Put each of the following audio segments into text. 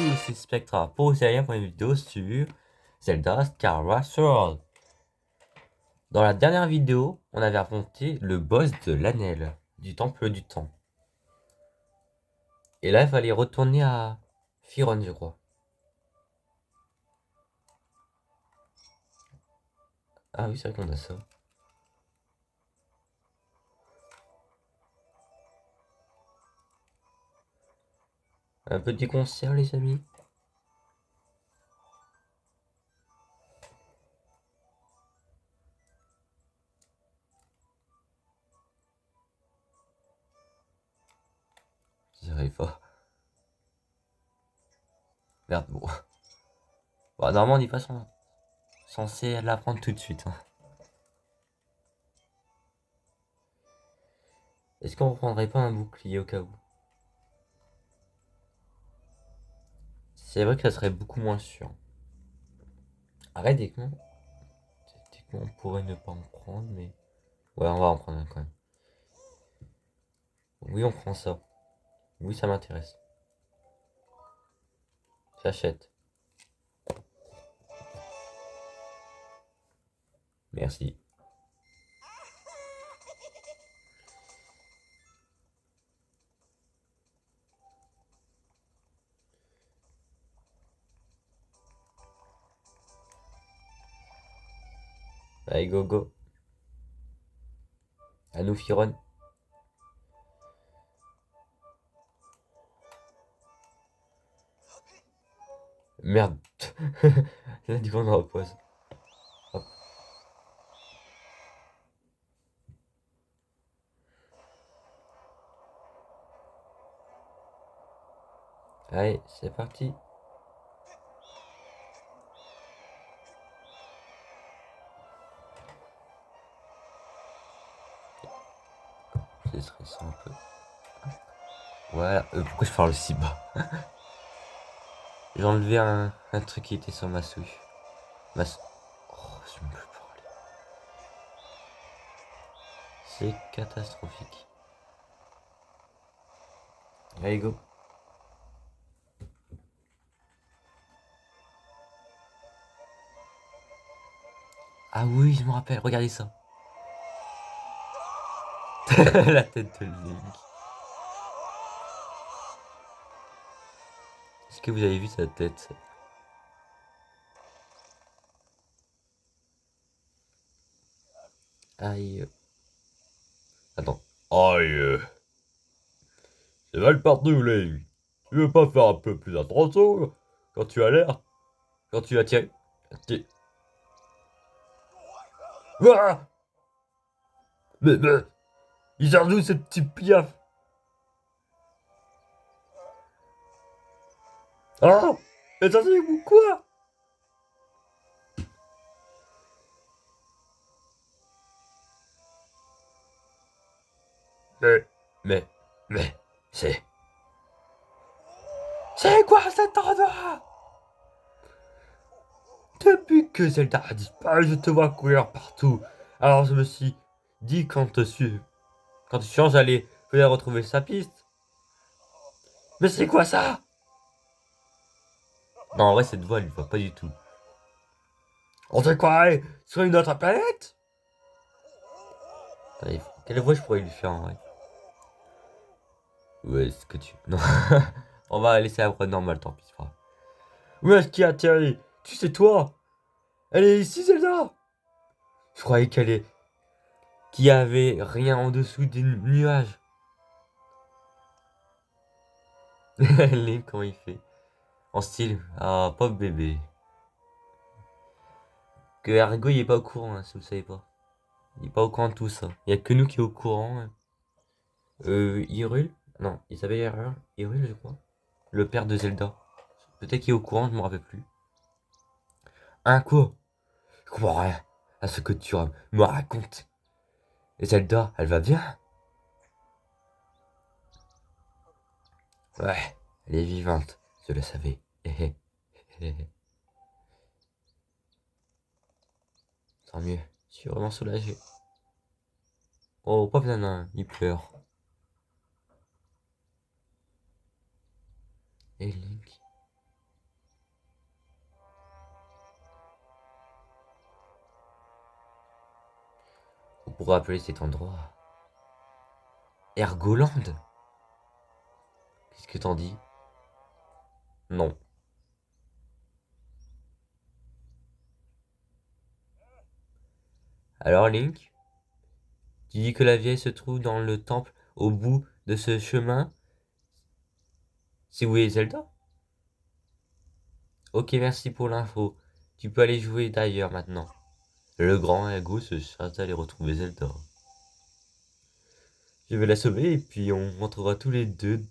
tous, c'est Spectra pour vous aller pour une vidéo sur Zelda Skyward Sword. Dans la dernière vidéo, on avait affronté le boss de l'Anel, du Temple du Temps. Et là, il fallait retourner à Firon, je crois. Ah oui, c'est vrai qu'on a ça. Un petit concert, les amis. J'y arrive pas. Merde, bon. Bon, normalement, on n'est pas censé l'apprendre tout de suite. Hein. Est-ce qu'on reprendrait pas un bouclier au cas où? C'est vrai que ça serait beaucoup moins sûr. Arrête, techniquement, on pourrait ne pas en prendre, mais... Ouais, on va en prendre un quand même. Oui, on prend ça. Oui, ça m'intéresse. J'achète. Merci. Allez, go, go. À nous, Firon. Merde. Là, du coup, on repose. Hop. Allez, c'est parti. C'est stressant un peu. Voilà. Pourquoi je parle aussi bas? J'ai enlevé un truc qui était sur ma souche. Oh, je me peux parler. C'est catastrophique. Allez, go. Ah oui, je me rappelle. Regardez ça. La tête de Link. Est-ce que vous avez vu sa tête? Aïe. Attends. Aïe. C'est mal partout, Link. Tu veux pas faire un peu plus attention quand tu as l'air? Quand tu as tiré? Ah, mais, il sert d'où ce petit piaf? Ah, mais ça c'est vous quoi? Mais, mais, mais, c'est... C'est quoi cet endroit? Depuis que Zelda a disparu, je te vois courir partout. Alors je me suis dit quand tu changes, j'allais peut-être retrouver sa piste. Mais c'est quoi ça? Non, en vrai, cette voix, elle ne voit pas du tout. On se croirait sur une autre planète? Attendez, quelle voix je pourrais lui faire en vrai? Ouais, est-ce que tu... Non. On va laisser la voix normale, tant pis, c'est pas grave. Où est-ce qu'il a atterri? Tu sais toi? Elle est ici, Zelda? Je croyais qu'il y avait rien en dessous des nuages. Link, comment il fait? En style, ah, pauvre bébé. Que Argo, il est pas au courant, hein, si vous le savez pas. Il est pas au courant de tout ça. Il y a que nous qui est au courant. Hein. Hyrule? Non, il s'appelle Hyrule, Hyrule, je crois. Le père de Zelda. Peut-être qu'il est au courant, je me rappelle plus. Un quoi? Je comprends rien à ce que tu me racontes. Et Zelda, elle va bien? Ouais, elle est vivante, je le savais. Tant mieux, je suis vraiment soulagé. Oh, pas besoin, il pleure. Et Link. pour appeler cet endroit. Ergoland? Qu'est-ce que t'en dis? Non. Alors Link, tu dis que la vieille se trouve dans le temple au bout de ce chemin? C'est où est Zelda? Ok, merci pour l'info. Tu peux aller jouer d'ailleurs maintenant. Le grand Ergo se charge d'aller retrouver Zelda. Je vais la sauver et puis on rentrera tous les deux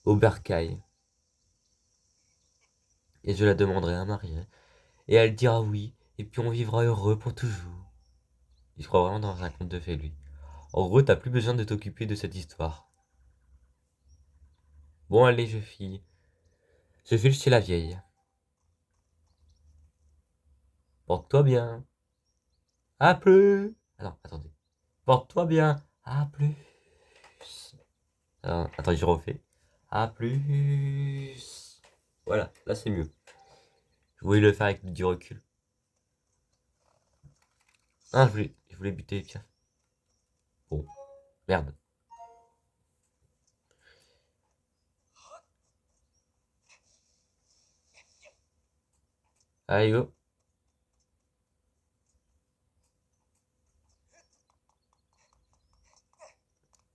au bercail. Et je la demanderai un mariage. Et elle dira oui. Et puis on vivra heureux pour toujours. Il se croit vraiment dans un conte de fées, lui. En gros, t'as plus besoin de t'occuper de cette histoire. Bon, allez, je file. Je file chez la vieille. Porte-toi bien. À plus. Ah non, attendez. Porte-toi bien. À plus. Attends, je refais. À plus. Voilà, là c'est mieux. Je voulais le faire avec du recul. Ah, je voulais buter, tiens. Bon, merde. Allez, go.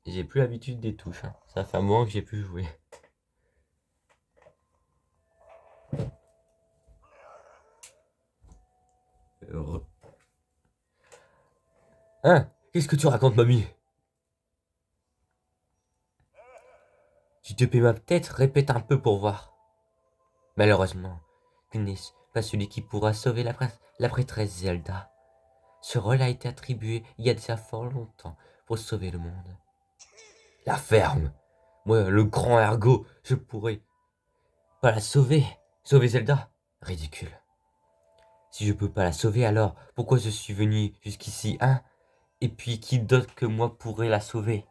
J'ai plus l'habitude des touches, hein. Ça fait un moment que j'ai plus joué. Heureux. Hein? Qu'est-ce que tu racontes, mamie? Tu te paies ma tête, répète un peu pour voir. Malheureusement, tu n'es pas celui qui pourra sauver la prêtresse Zelda. Ce rôle a été attribué il y a déjà fort longtemps pour sauver le monde. La ferme! Moi, le grand Ergo, je pourrais pas la sauver. Sauver Zelda? Ridicule. Si je peux pas la sauver, alors pourquoi je suis venu jusqu'ici, hein? Et puis qui d'autre que moi pourrait la sauver?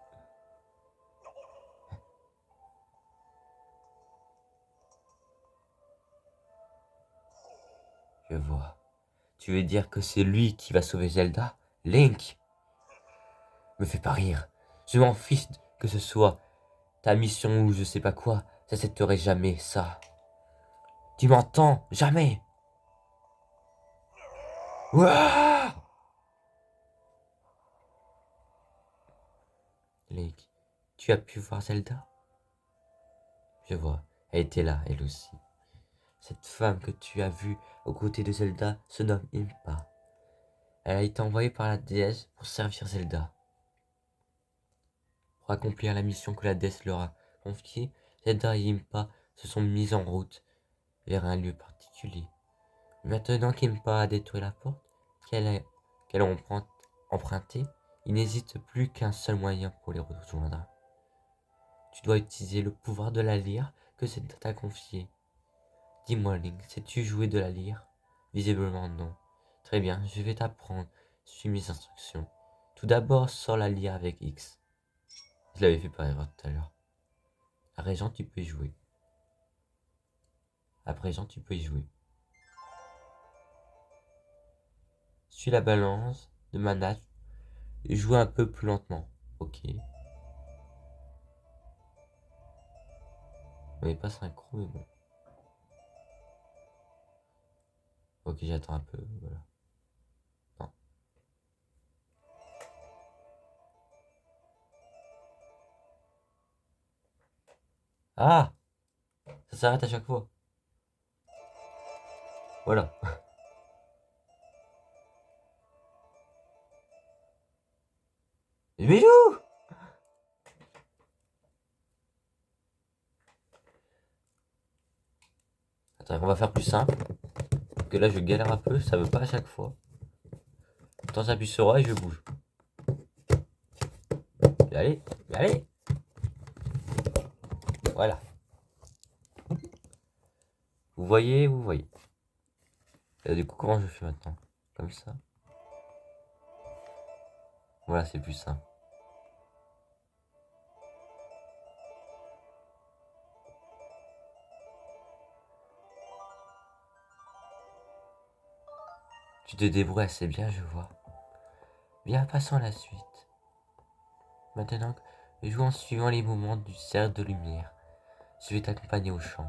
Je vois. Tu veux dire que c'est lui qui va sauver Zelda? Link? Me fais pas rire. Je m'en fiche que ce soit ta mission ou je sais pas quoi. J'accepterai jamais ça. Tu m'entends? Jamais! Ouah! Link, tu as pu voir Zelda? Je vois. Elle était là, elle aussi. Cette femme que tu as vue aux côtés de Zelda se nomme Impa. Elle a été envoyée par la déesse pour servir Zelda. Pour accomplir la mission que la déesse leur a confiée, Zelda et Impa se sont mis en route vers un lieu particulier. Maintenant qu'Impa a détruit la porte qu'elle a empruntée, il n'existe plus qu'un seul moyen pour les rejoindre. Tu dois utiliser le pouvoir de la lyre que Zelda t'a confié. Dis-moi, Link, sais-tu jouer de la lyre? Visiblement non. Très bien, je vais t'apprendre. Suis mes instructions. Tout d'abord, sors la lyre avec X. Je l'avais fait par erreur tout à l'heure. À présent, tu peux y jouer. À présent, tu peux y jouer. Suis la balance de manage et joue un peu plus lentement. Ok. On n'est pas synchro, mais bon. Ok, j'attends un peu. Voilà. Non. Ah! Ça s'arrête à chaque fois. Voilà. Milou! Attends, on va faire plus simple. Parce que là, je galère un peu, ça veut pas à chaque fois. Quand j'appuie sur A et je bouge. Allez, allez! Voilà. Vous voyez, vous voyez. Et du coup, comment je fais maintenant? Comme ça. Voilà, c'est plus simple. Tu te débrouilles assez bien, je vois. Bien, passons à la suite. Maintenant, joue en suivant les mouvements du cercle de lumière. Je vais t'accompagner au champ.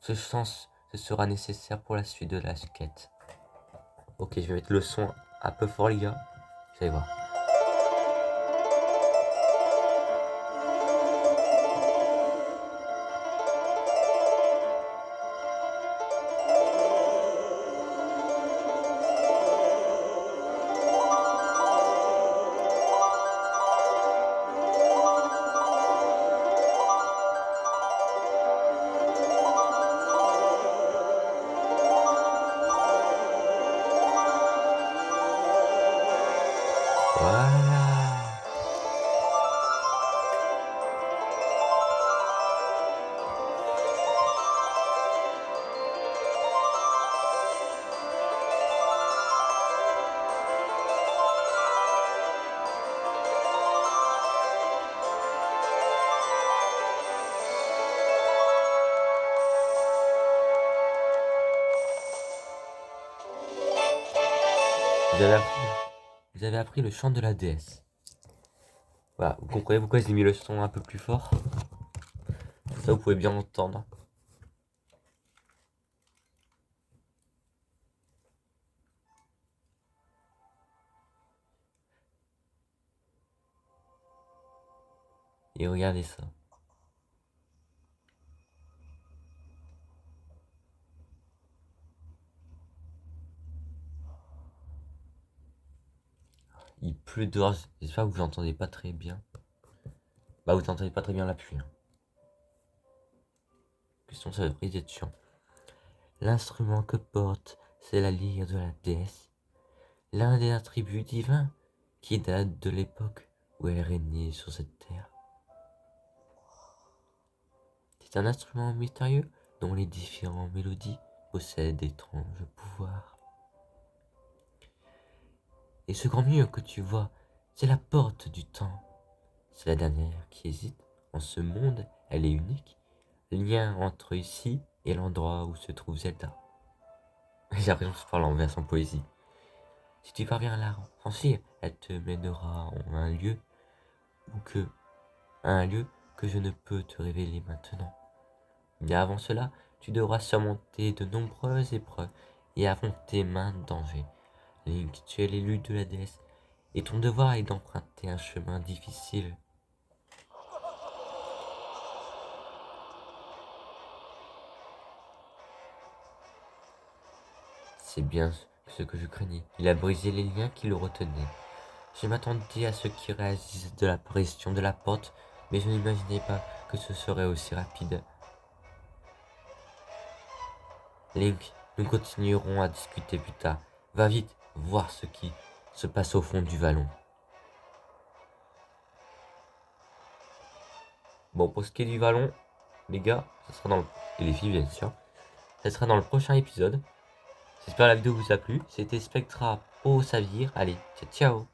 Ce sera nécessaire pour la suite de la quête. Ok, je vais mettre le son un peu fort, les gars. Vous allez voir. Voilà. Vous avez appris le chant de la déesse. Voilà, vous comprenez pourquoi j'ai mis le son un peu plus fort. Ça, vous pouvez bien entendre. Et regardez ça. Il pleut dehors. J'espère que vous n'entendez pas très bien. Bah, vous n'entendez pas très bien la pluie. Hein. Question, ça devrait être chiant. L'instrument que porte, c'est la lyre de la déesse. L'un des attributs divins qui date de l'époque où elle régnait sur cette terre. C'est un instrument mystérieux dont les différentes mélodies possèdent d'étranges pouvoirs. Et ce grand mur que tu vois, c'est la porte du temps. C'est la dernière qui hésite. En ce monde, elle est unique. Lien entre ici et l'endroit où se trouve Zelda. J'ai l'impression que je parle en version poésie. Si tu parviens à la franchir, elle te mènera en un lieu que je ne peux te révéler maintenant. Mais avant cela, tu devras surmonter de nombreuses épreuves et affronter maints dangers. Link, tu es l'élu de la déesse, et ton devoir est d'emprunter un chemin difficile. C'est bien ce que je craignais. Il a brisé les liens qui le retenaient. Je m'attendais à ce qu'il réagisse de l'apparition de la porte, mais je n'imaginais pas que ce serait aussi rapide. Link, nous continuerons à discuter plus tard. Va vite voir ce qui se passe au fond du vallon. Bon, pour ce qui est du vallon, les gars, ça sera dans le... et les filles bien sûr, ça sera dans le prochain épisode. J'espère que la vidéo vous a plu. C'était Spectra au Savir. Allez, ciao ciao.